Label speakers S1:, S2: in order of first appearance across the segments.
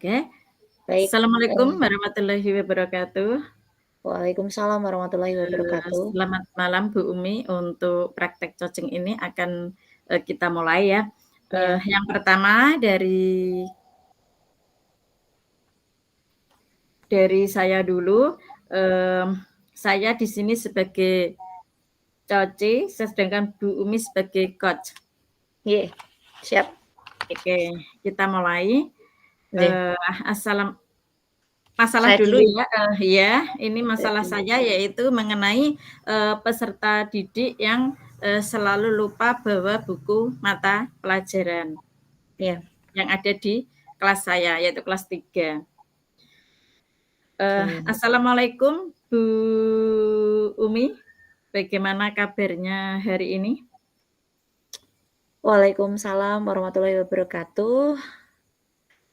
S1: Oke.
S2: Baik,
S1: Assalamualaikum warahmatullahi wabarakatuh.
S2: waalaikumsalam warahmatullahi wabarakatuh.
S1: Selamat malam Bu Umi, untuk praktek coaching ini akan, kita mulai ya.
S2: Iya,
S1: Yang pertama dari saya dulu, mmm, saya di sini sebagai coach, sedangkan Bu Umi sebagai coach.
S2: iya, siap.
S1: Oke, kita mulai.
S2: Iya,
S1: Assalam Masalah
S2: saya
S1: dulu
S2: dulu,
S1: ya, iya, ini
S2: saya
S1: masalah
S2: dulu.
S1: saya yaitu mengenai, peserta didik yang, selalu lupa bawa buku mata pelajaran
S2: Iya,
S1: yang ada di kelas saya, yaitu kelas 3.
S2: oke.
S1: Assalamualaikum Bu Umi, bagaimana kabarnya hari ini?
S2: Waalaikumsalam warahmatullahi wabarakatuh.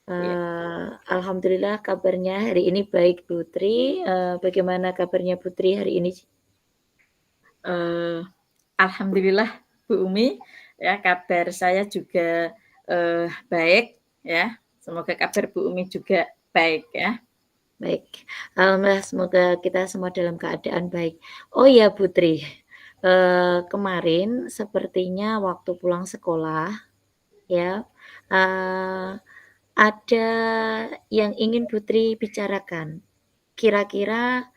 S1: Iya,
S2: Alhamdulillah kabarnya hari ini baik, Putri. Bagaimana kabarnya Putri hari ini?
S1: eee, alhamdulillah Bu Umi, ya kabar saya juga, baik ya, semoga kabar Bu Umi juga baik ya.
S2: Baik, alhamdulillah semoga kita semua dalam keadaan baik. Oh iya Putri, kemarin sepertinya waktu pulang sekolah ya, eee ada yang ingin Putri bicarakan. Kira-kira,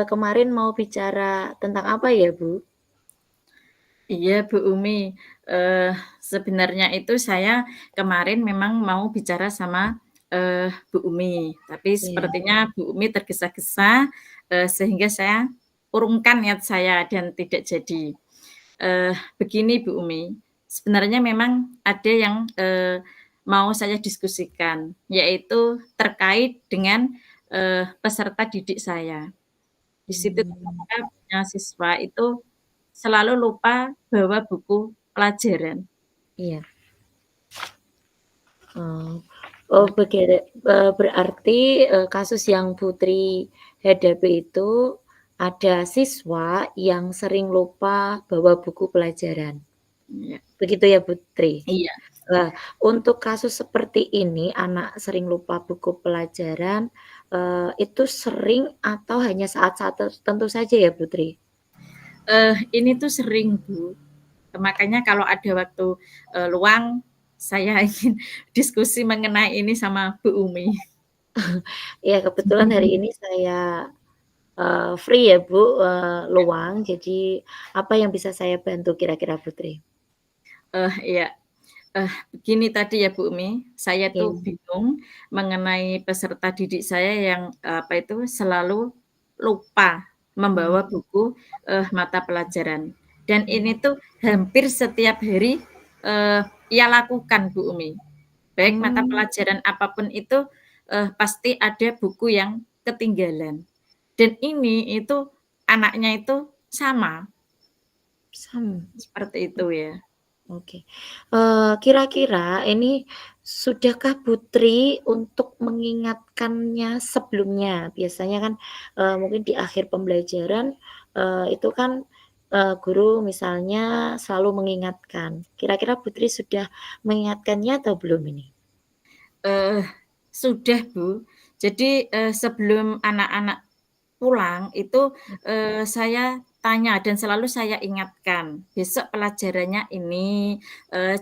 S2: kemarin mau bicara tentang apa ya, Bu?
S1: Iya Bu Umi, eee, sebenarnya itu saya kemarin memang mau bicara sama, Bu Umi, tapi
S2: Iya.
S1: sepertinya Bu Umi tergesa-gesa, sehingga saya urungkan niat saya dan tidak jadi. Begini Bu Umi, sebenarnya memang ada yang, mau saya diskusikan, yaitu terkait dengan, peserta didik saya. Di situ
S2: Mmm,
S1: saya punya siswa itu selalu lupa bawa buku pelajaran.
S2: iya. Oh. Oh, berarti, kasus yang Putri hadapi itu ada siswa yang sering lupa bawa buku pelajaran.
S1: Iya,
S2: Begitu ya, Putri?
S1: iya,
S2: Nah, untuk kasus seperti ini, anak sering lupa buku pelajaran, itu sering atau hanya saat-saat tertentu saja ya, Putri?
S1: ini tuh sering Bu, makanya kalau ada waktu, luang saya ingin diskusi mengenai ini sama Bu Umi.
S2: Ya, kebetulan hari ini saya, free ya, Bu, luang, jadi apa yang bisa saya bantu kira-kira, Putri?
S1: Iya, begini tadi ya Bu Umi, saya tuh
S2: Iya,
S1: bingung mengenai peserta didik saya yang, apa itu, selalu lupa
S2: mmm,
S1: membawa buku, mata pelajaran. Dan
S2: iya,
S1: ini tuh hampir setiap hari, eee, ia lakukan Bu Umi. Baik mata
S2: mmm,
S1: pelajaran apapun itu, pasti ada buku yang ketinggalan. Dan ini itu anaknya itu sama,
S2: sama.
S1: seperti itu ya.
S2: Oke. Kira-kira ini sudahkah Putri untuk mengingatkannya sebelumnya? Biasanya kan, mungkin di akhir pembelajaran, itu kan, guru misalnya selalu mengingatkan. Kira-kira Putri sudah mengingatkannya atau belum ini?
S1: Eee, sudah Bu. Jadi, sebelum anak-anak pulang itu, saya tanya dan selalu saya ingatkan, "Besok pelajarannya ini,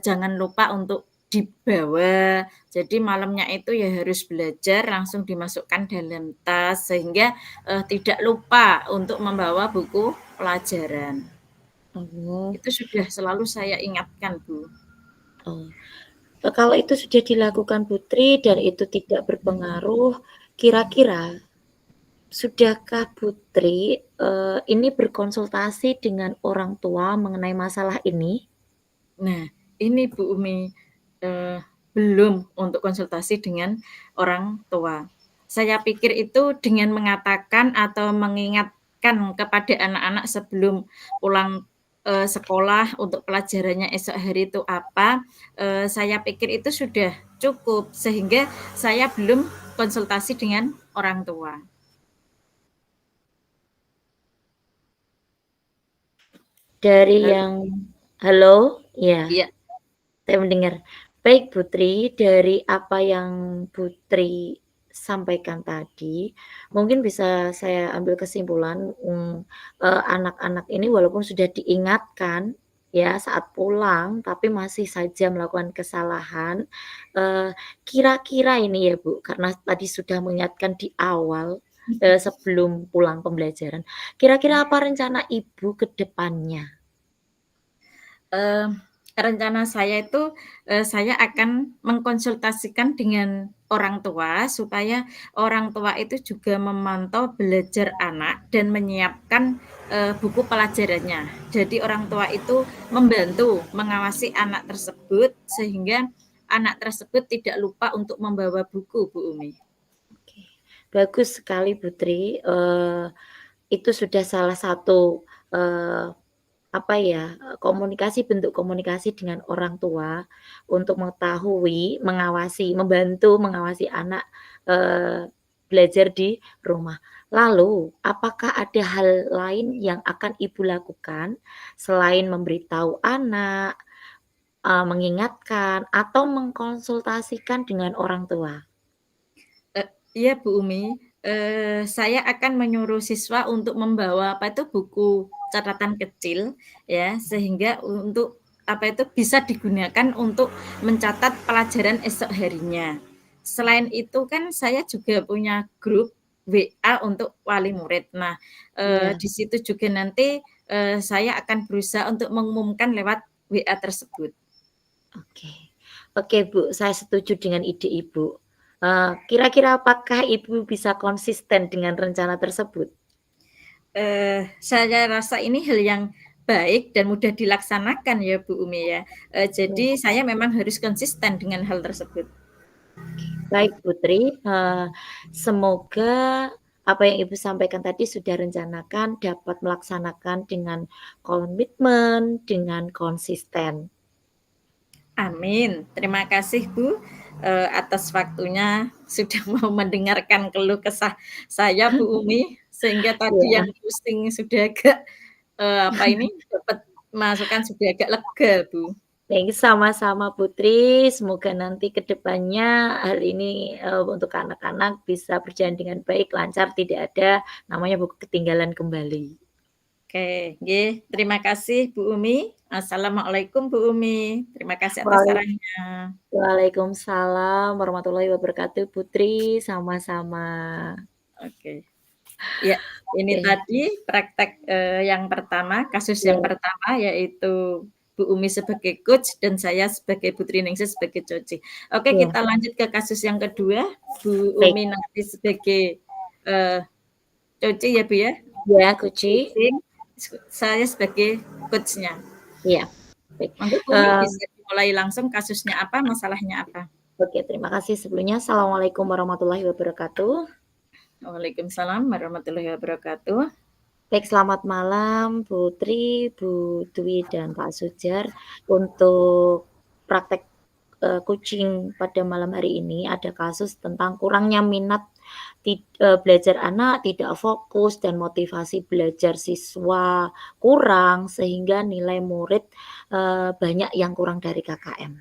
S1: jangan lupa untuk dibawa." Jadi malamnya itu ya harus belajar langsung dimasukkan dalam tas sehingga, tidak lupa untuk membawa buku pelajaran.
S2: Oh,
S1: Itu sudah selalu saya ingatkan Bu.
S2: oh. Kalau itu sudah dilakukan Putri dan itu tidak berpengaruh, kira-kira sudahkah Putri, ini berkonsultasi dengan orang tua mengenai masalah ini?
S1: Nah, ini Bu Umi, eee, belum untuk konsultasi dengan orang tua. Saya pikir itu dengan mengatakan atau mengingatkan kepada anak-anak sebelum pulang, sekolah untuk pelajarannya esok hari itu apa, saya pikir itu sudah cukup, sehingga saya belum konsultasi dengan orang tua.
S2: Dari
S1: Halo,
S2: yang halo? Iya,
S1: iya,
S2: saya mendengar. Baik Putri, dari apa yang Putri sampaikan tadi, mungkin bisa saya ambil kesimpulan, anak-anak ini walaupun sudah diingatkan ya saat pulang, tapi masih saja melakukan kesalahan, eee, kira-kira ini ya Bu, karena tadi sudah mengingatkan di awal, sebelum pulang pembelajaran, kira-kira apa rencana Ibu ke depannya?
S1: Eee, rencana saya itu, saya akan mengkonsultasikan dengan orang tua, supaya orang tua itu juga memantau belajar anak dan menyiapkan, buku pelajarannya. Jadi orang tua itu membantu mengawasi anak tersebut, sehingga anak tersebut tidak lupa untuk membawa buku, Bu Umi.
S2: Oke, bagus sekali Putri, itu sudah salah satu, eee, apa ya, komunikasi bentuk komunikasi dengan orang tua untuk mengetahui, mengawasi, membantu mengawasi anak, belajar di rumah. Lalu, apakah ada hal lain yang akan Ibu lakukan selain memberitahu anak, mengingatkan, atau mengkonsultasikan dengan orang tua?
S1: Iya, Bu Umi, saya akan menyuruh siswa untuk membawa, apa itu, buku catatan kecil, ya, sehingga untuk, apa itu, bisa digunakan untuk mencatat pelajaran esok harinya. Selain itu kan saya juga punya grup WA untuk wali murid. Nah,
S2: Iya.
S1: di situ juga nanti, saya akan berusaha untuk mengumumkan lewat WA tersebut.
S2: Oke. Oke, Bu, saya setuju dengan ide Ibu. Kira-kira apakah Ibu bisa konsisten dengan rencana tersebut?
S1: Saya rasa ini hal yang baik dan mudah dilaksanakan ya, Bu Umi ya.
S2: Iya.
S1: Jadi saya memang harus konsisten dengan hal tersebut.
S2: Baik Putri, semoga apa yang Ibu sampaikan tadi sudah rencanakan dapat melaksanakan dengan komitmen, dengan konsisten.
S1: Amin. Terima kasih Bu, atas waktunya sudah mau mendengarkan keluh kesah saya, Bu Umi, sehingga tadi yang
S2: Iya.
S1: pusing sudah agak, apa ini, dapat masukan sudah agak lega, Bu.
S2: Baik, sama-sama Putri, semoga nanti ke depannya hal ini, untuk anak-anak bisa berjalan dengan baik, lancar, tidak ada namanya buku ketinggalan kembali.
S1: Oke, nggih, terima kasih Bu Umi. Assalamualaikum Bu Umi. Terima kasih atas
S2: Waalai
S1: sarannya.
S2: Waalaikumsalam warahmatullahi wabarakatuh Putri, sama-sama.
S1: Oke. Ya, ini
S2: Oke,
S1: tadi praktek, yang pertama, kasus yang
S2: iya,
S1: pertama yaitu Bu Umi sebagai coach dan saya sebagai Putri Ningsih sebagai coach. Oke,
S2: iya,
S1: kita lanjut ke kasus yang kedua, Bu
S2: baik,
S1: Umi nanti sebagai, eee, coach ya, Bu, ya?
S2: iya, Kuci,
S1: Coaching, saya sebagai coach-nya.
S2: iya, baik,
S1: Monggo Bu Umi
S2: eee,
S1: bisa dimulai langsung kasusnya apa, masalahnya apa?
S2: oke terima kasih sebelumnya. Assalamualaikum warahmatullahi wabarakatuh.
S1: Waalaikumsalam warahmatullahi wabarakatuh.
S2: Baik, selamat malam Putri, Bu Dwi, dan Pak Sujar. Untuk praktek, coaching pada malam hari ini ada kasus tentang kurangnya minat belajar anak, tidak fokus, dan motivasi belajar siswa kurang, sehingga nilai murid, banyak yang kurang dari KKM.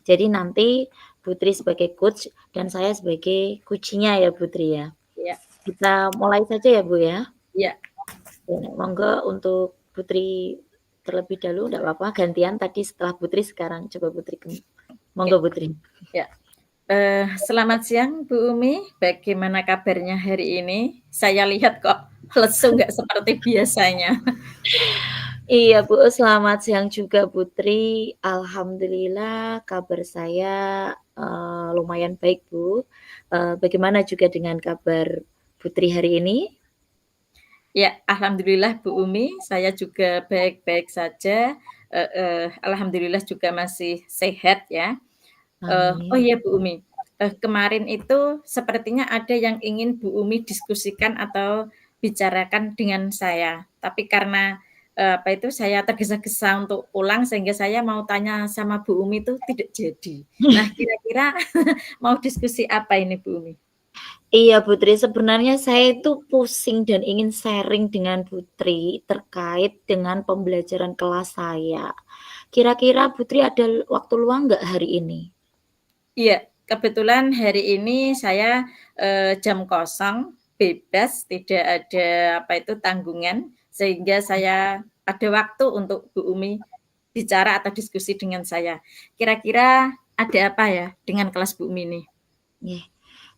S2: Jadi nanti Putri sebagai coach dan saya sebagai coaching-nya ya Putri ya.
S1: Iya,
S2: Kita mulai saja ya Bu ya.
S1: iya.
S2: Ya, monggo untuk Putri terlebih dahulu nggak apa-apa, gantian tadi setelah Putri sekarang coba Putri monggo
S1: Oke,
S2: Putri.
S1: ya. Selamat siang Bu Umi, bagaimana kabarnya hari ini? Saya lihat kok lesu nggak seperti biasanya.
S2: Iya Bu, selamat siang juga Putri. Alhamdulillah kabar saya, lumayan baik Bu. Bagaimana juga dengan kabar Putri hari ini?
S1: Ya, alhamdulillah Bu Umi, saya juga baik-baik saja, alhamdulillah juga masih sehat ya. Oh
S2: Amin.
S1: iya Bu Umi, kemarin itu sepertinya ada yang ingin Bu Umi diskusikan atau bicarakan dengan saya, tapi karena, apa itu, saya tergesa-gesa untuk pulang sehingga saya mau tanya sama Bu Umi itu tidak jadi. Nah, kira-kira mau diskusi apa ini Bu Umi?
S2: Iya Putri, sebenarnya saya itu pusing dan ingin sharing dengan Putri terkait dengan pembelajaran kelas saya. Kira-kira Putri ada waktu luang nggak hari ini?
S1: Iya, kebetulan hari ini saya, jam kosong, bebas, tidak ada apa itu, tanggungan, sehingga saya ada waktu untuk Bu Umi bicara atau diskusi dengan saya. Kira-kira ada apa ya dengan kelas Bu Umi ini?
S2: Nggih.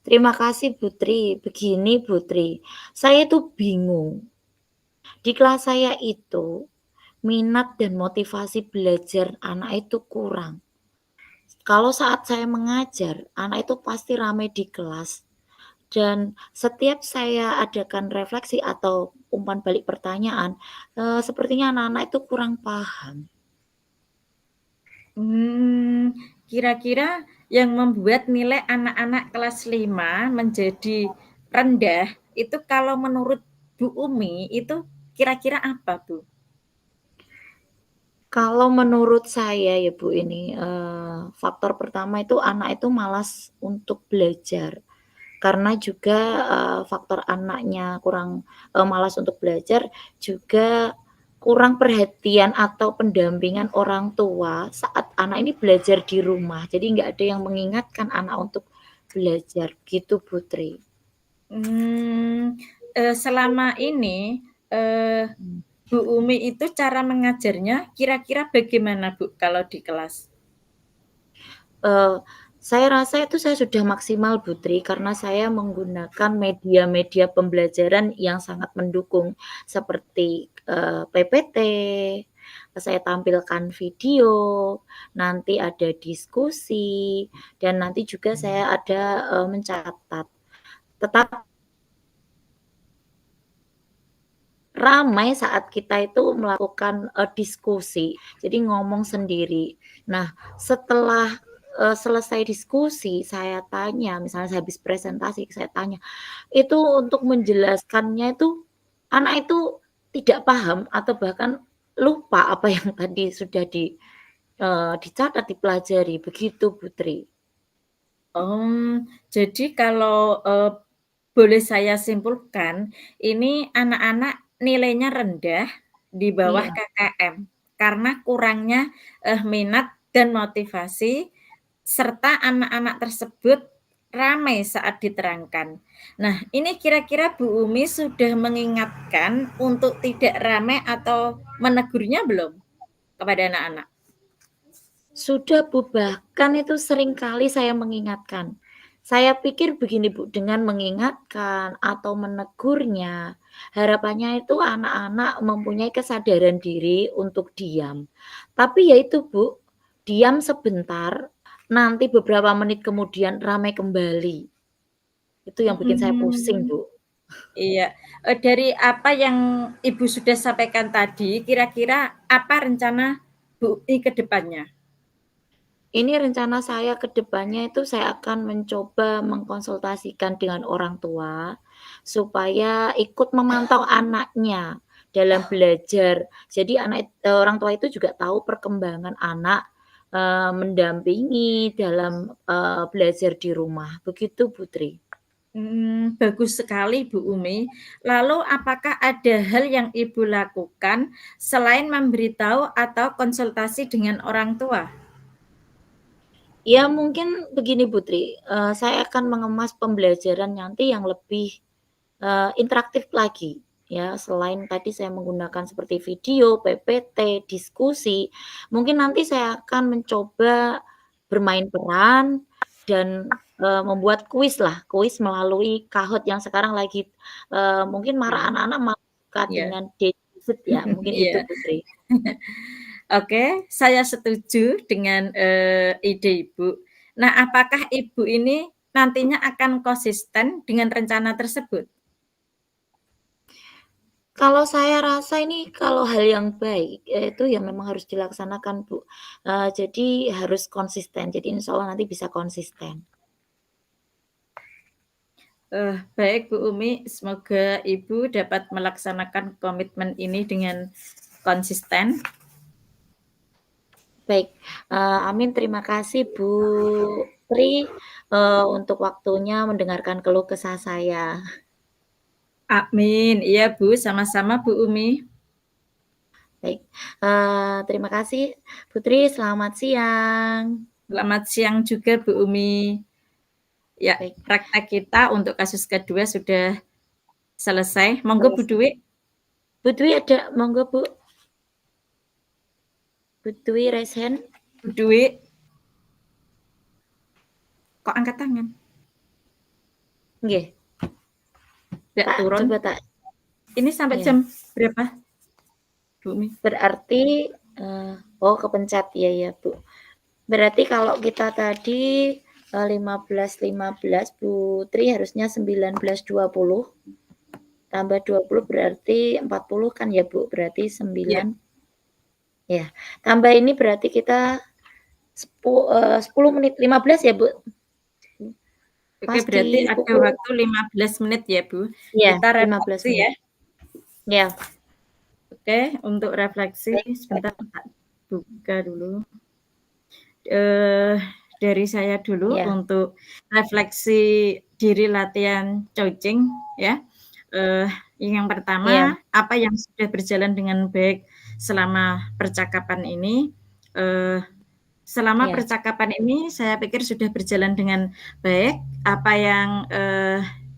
S2: Terima kasih Putri. Begini Putri, saya tuh bingung. Di kelas saya itu, minat dan motivasi belajar anak itu kurang. Kalau saat saya mengajar, anak itu pasti ramai di kelas. Dan setiap saya adakan refleksi atau umpan balik pertanyaan, sepertinya anak-anak itu kurang paham.
S1: Hmm, kira-kira yang membuat nilai anak-anak kelas 5 menjadi rendah, itu kalau menurut Bu Umi itu kira-kira apa, Bu?
S2: Kalau menurut saya ya Bu ini, faktor pertama itu anak itu malas untuk belajar. Karena juga, faktor anaknya kurang, malas untuk belajar, juga kurang perhatian atau pendampingan orang tua saat anak ini belajar di rumah. Jadi nggak ada yang mengingatkan anak untuk belajar, gitu Putri.
S1: Hmm, selama ini,
S2: Mmm.
S1: Bu Umi itu cara mengajarnya kira-kira bagaimana, Bu, kalau di kelas?
S2: Eee, saya rasa itu saya sudah maksimal Putri, karena saya menggunakan media-media pembelajaran yang sangat mendukung seperti, PPT, saya tampilkan video, nanti ada diskusi, dan nanti juga saya ada, mencatat. Tetap ramai saat kita itu melakukan, diskusi, jadi ngomong sendiri. Nah, setelah, selesai diskusi, saya tanya, misalnya habis presentasi, saya tanya, itu untuk menjelaskannya itu, anak itu tidak paham atau bahkan lupa apa yang tadi sudah dicatat, dipelajari, begitu Putri.
S1: Jadi kalau, boleh saya simpulkan, ini anak-anak nilainya rendah di bawah
S2: Iya.
S1: KKM, karena kurangnya, minat dan motivasi, serta anak-anak tersebut ramai saat diterangkan. Nah, ini kira-kira Bu Umi sudah mengingatkan untuk tidak ramai atau menegurnya belum kepada anak-anak?
S2: Sudah Bu, bahkan itu seringkali saya mengingatkan. Saya pikir begini Bu, dengan mengingatkan atau menegurnya, harapannya itu anak-anak mempunyai kesadaran diri untuk diam. Tapi ya itu Bu, diam sebentar, nanti beberapa menit kemudian ramai kembali. Itu yang bikin saya pusing
S1: Mhm.
S2: Bu.
S1: Iya, dari apa yang Ibu sudah sampaikan tadi, kira-kira apa rencana Bu I ke depannya?
S2: Ini rencana saya ke depannya itu saya akan mencoba mengkonsultasikan dengan orang tua, supaya ikut memantau anaknya dalam belajar. Jadi orang tua itu juga tahu perkembangan anak, mendampingi dalam, belajar di rumah, begitu Putri.
S1: Bagus sekali Bu Umi. Lalu apakah ada hal yang Ibu lakukan selain memberitahu atau konsultasi dengan orang tua?
S2: Ya mungkin begini Putri, saya akan mengemas pembelajaran nanti yang lebih interaktif lagi, ya. Selain tadi saya menggunakan seperti video, PPT, diskusi, mungkin nanti saya akan mencoba bermain peran dan, membuat kuis kuis melalui Kahoot yang sekarang lagi, mungkin marak
S1: Iya,
S2: anak-anak malah suka
S1: iya.
S2: dengan Desit ya, mungkin itu
S1: Iya.
S2: Putri.
S1: Oke, saya setuju dengan, ide Ibu. Nah, apakah Ibu ini nantinya akan konsisten dengan rencana tersebut?
S2: Kalau saya rasa ini kalau hal yang baik, itu ya memang harus dilaksanakan, Bu. Jadi harus konsisten, jadi insya Allah nanti bisa konsisten.
S1: Baik Bu Umi, semoga Ibu dapat melaksanakan komitmen ini dengan konsisten.
S2: Baik, amin terima kasih Bu Tri, untuk waktunya mendengarkan keluh kesah saya.
S1: Amin. Iya Bu, sama-sama Bu Umi.
S2: Baik, terima kasih Putri, selamat siang.
S1: Selamat siang juga Bu Umi. Ya,
S2: Baik,
S1: praktek kita untuk kasus kedua sudah selesai. Monggo Bu
S2: selesai.
S1: Dwi.
S2: Bu Dwi ada, monggo Bu. Bu Dwi raise hand.
S1: Bu Dwi, kok angkat tangan?
S2: Nggih.
S1: Nggak
S2: Tak
S1: turun.
S2: coba tak.
S1: Ini sampai
S2: Ya.
S1: jam berapa, Bu Umi?
S2: Berarti oh kepencet ya ya Bu. Berarti kalau kita tadi 15.15 Putri harusnya 19.20 tambah 20 berarti 40 kan ya Bu, berarti
S1: Ya.
S2: 9 ya. Tambah ini berarti kita 10 menit 15 ya Bu.
S1: Oke,
S2: Pas
S1: berarti
S2: di
S1: ada
S2: pukul
S1: waktu 15 menit ya Bu.
S2: ya
S1: Kita
S2: 15
S1: refleksi
S2: menit.
S1: ya.
S2: Ya,
S1: Oke, untuk refleksi
S2: baik.
S1: sebentar tak buka dulu. Eh, dari saya dulu
S2: Ya,
S1: untuk refleksi diri latihan coaching ya. Eh, yang
S2: ya,
S1: pertama, apa yang sudah berjalan dengan baik selama percakapan ini? Eh, selama
S2: ya.
S1: percakapan ini saya pikir sudah berjalan dengan baik. Apa yang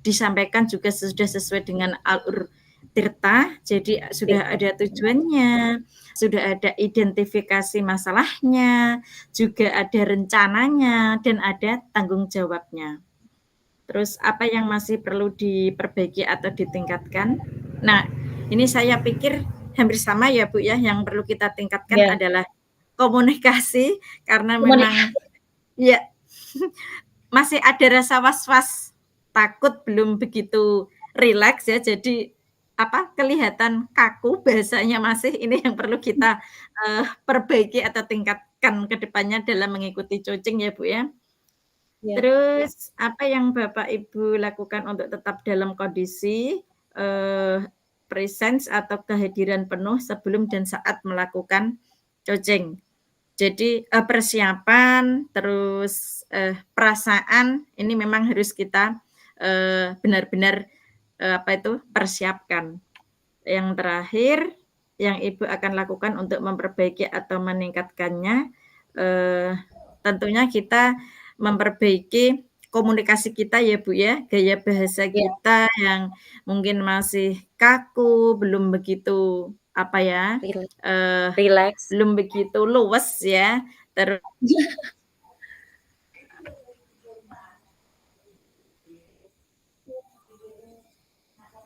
S1: disampaikan juga sudah sesuai dengan alur tirta, jadi
S2: Baik.
S1: sudah ada tujuannya, sudah ada identifikasi masalahnya, juga ada rencananya, dan ada tanggung jawabnya. Terus apa yang masih perlu diperbaiki atau ditingkatkan? Nah, ini saya pikir hampir sama ya Bu ya, yang perlu kita tingkatkan
S2: Ya,
S1: adalah komunikasi karena memang
S2: komunikasi.
S1: ya masih ada rasa was-was, takut belum begitu rileks ya, jadi apa kelihatan kaku bahasanya masih ini yang perlu kita perbaiki atau tingkatkan ke depannya dalam mengikuti coaching ya Bu ya.
S2: Ya,
S1: Terus apa yang Bapak Ibu lakukan untuk tetap dalam kondisi presence atau kehadiran penuh sebelum dan saat melakukan coaching? Jadi, persiapan, terus, perasaan ini memang harus kita, benar-benar, apa itu, persiapkan. Yang terakhir, yang Ibu akan lakukan untuk memperbaiki atau meningkatkannya, eee, tentunya kita memperbaiki komunikasi kita ya, Bu, ya, gaya bahasa
S2: ya,
S1: kita yang mungkin masih kaku, belum begitu, apa ya, eee,
S2: rileks.
S1: belum begitu luwes ya, terus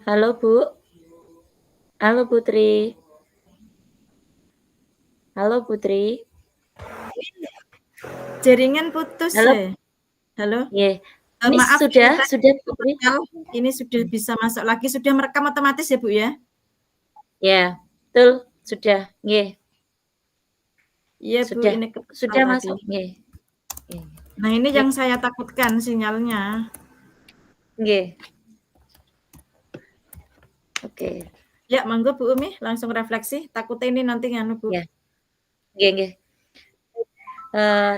S2: Halo Bu, halo Putri, halo Putri,
S1: jaringan putus
S2: halo,
S1: halo?
S2: ya. Ini
S1: Maaf ini
S2: sudah,
S1: tadi
S2: sudah Putri.
S1: ini sudah bisa masuk lagi, sudah merekam otomatis ya, Bu, ya?
S2: Ya, betul, sudah, ya,
S1: Iya, Bu,
S2: sudah,
S1: ini ketukar
S2: sudah
S1: tadi.
S2: masuk, ya, ya.
S1: Nah, ini yang
S2: Baik,
S1: saya takutkan sinyalnya.
S2: ya, oke,
S1: Ya, monggo Bu Umi langsung refleksi, takutnya ini nanti nganu, Bu.
S2: ya, ya, ya.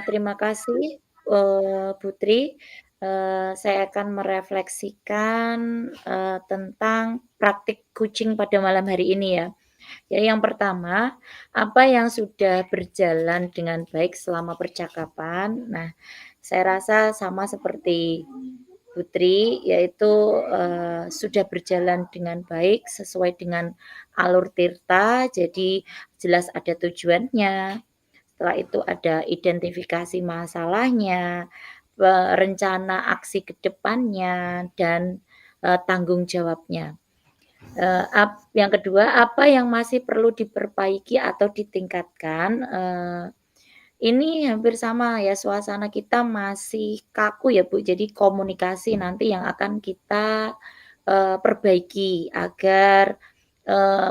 S2: Terima kasih, Putri. Saya akan merefleksikan, tentang praktik coaching pada malam hari ini ya. Jadi yang pertama, apa yang sudah berjalan dengan baik selama percakapan. Nah, saya rasa sama seperti Putri, yaitu, sudah berjalan dengan baik sesuai dengan alur tirta, jadi jelas ada tujuannya, setelah itu ada identifikasi masalahnya, rencana aksi ke depannya, dan, tanggung jawabnya. Yang kedua, apa yang masih perlu diperbaiki atau ditingkatkan, ini hampir sama ya, suasana kita masih kaku ya, Bu. Jadi komunikasi nanti yang akan kita, perbaiki agar,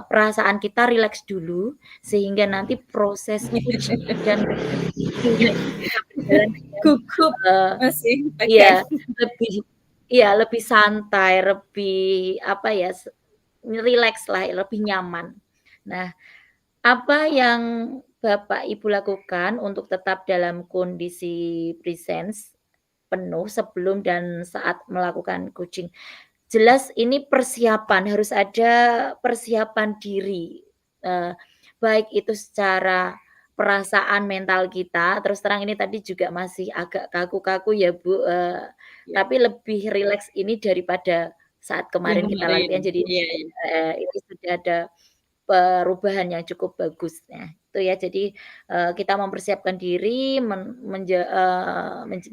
S2: perasaan kita rileks dulu, sehingga nanti proses coaching dan refleksinya itu bisa berjalan dengan,
S1: Gugup
S2: eee
S1: masih
S2: iya,
S1: pegang.
S2: lebih iya, lebih santai, lebih apa ya, rileks-lah, lebih nyaman. Nah, apa yang Bapak Ibu lakukan untuk tetap dalam kondisi presence penuh sebelum dan saat melakukan coaching? Jelas ini persiapan, harus ada persiapan diri, eee, baik itu secara perasaan mental kita, terus terang ini tadi juga masih agak kaku-kaku ya, Bu,
S1: Ya,
S2: tapi lebih rileks ini daripada saat
S1: yang
S2: kemarin kita
S1: kemarin.
S2: latihan. Jadi
S1: Iya iya.
S2: ini sudah ada perubahan yang cukup bagus. Nah, itu ya. Jadi, kita mempersiapkan diri,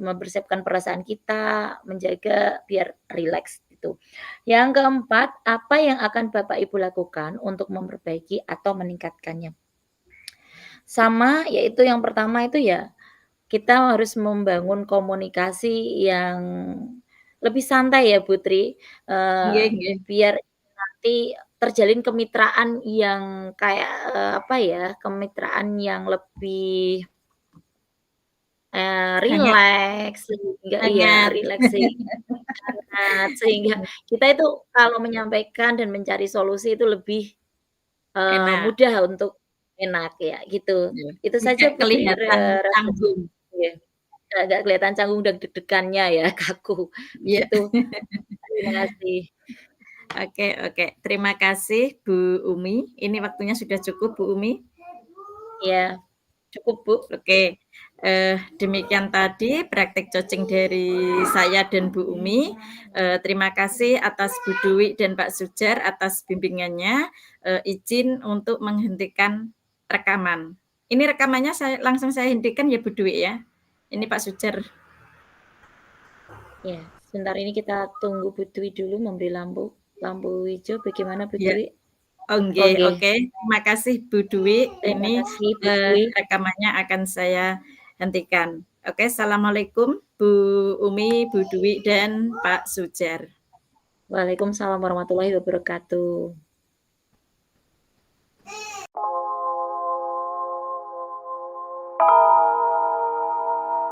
S2: mempersiapkan perasaan kita, menjaga biar rileks gitu. Yang keempat, apa yang akan Bapak Ibu lakukan untuk memperbaiki atau meningkatkannya? Sama, yaitu yang pertama itu ya, kita harus membangun komunikasi yang lebih santai ya, Putri,
S1: Nggih nggih.
S2: biar nanti terjalin kemitraan yang kayak, apa ya, kemitraan yang lebih,
S1: Hangat
S2: rileks sehingga iya,
S1: hangat.
S2: rileks hangat, sehingga kita itu kalau menyampaikan dan mencari solusi itu lebih,
S1: Enak.
S2: mudah untuk enak ya, gitu.
S1: Iya.
S2: Itu saja
S1: Nggak
S2: Putri,
S1: kelihatan
S2: refleksi
S1: canggung.
S2: iya, nggak kelihatan canggung dan deg-degannya ya, kaku,
S1: Iya.
S2: gitu. Terima kasih.
S1: Oke oke. Terima kasih Bu Umi. Ini waktunya sudah cukup Bu Umi?
S2: Iya, cukup, Bu.
S1: Oke, demikian tadi praktek coaching dari saya dan Bu Umi. Terima kasih atas Bu Dwi dan Pak Sujar atas bimbingannya. Izin untuk menghentikan rekaman. Ini rekamannya langsung saya hentikan ya Bu Dwi ya. Ini Pak Sujar.
S2: Ya, sebentar ini kita tunggu Bu Dwi dulu memberi lampu lampu hijau bagaimana Bu
S1: Ya.
S2: Dwi?
S1: Oh
S2: Oh,
S1: nggih,
S2: nggih.
S1: oke. Terima kasih Bu Dwi.
S2: Terima
S1: Ini
S2: kasih Bu Dwi.
S1: rekamannya akan saya hentikan. Oke, assalamualaikum Bu Umi, Bu Dwi dan Pak Sujar.
S2: Waalaikumsalam warahmatullahi wabarakatuh.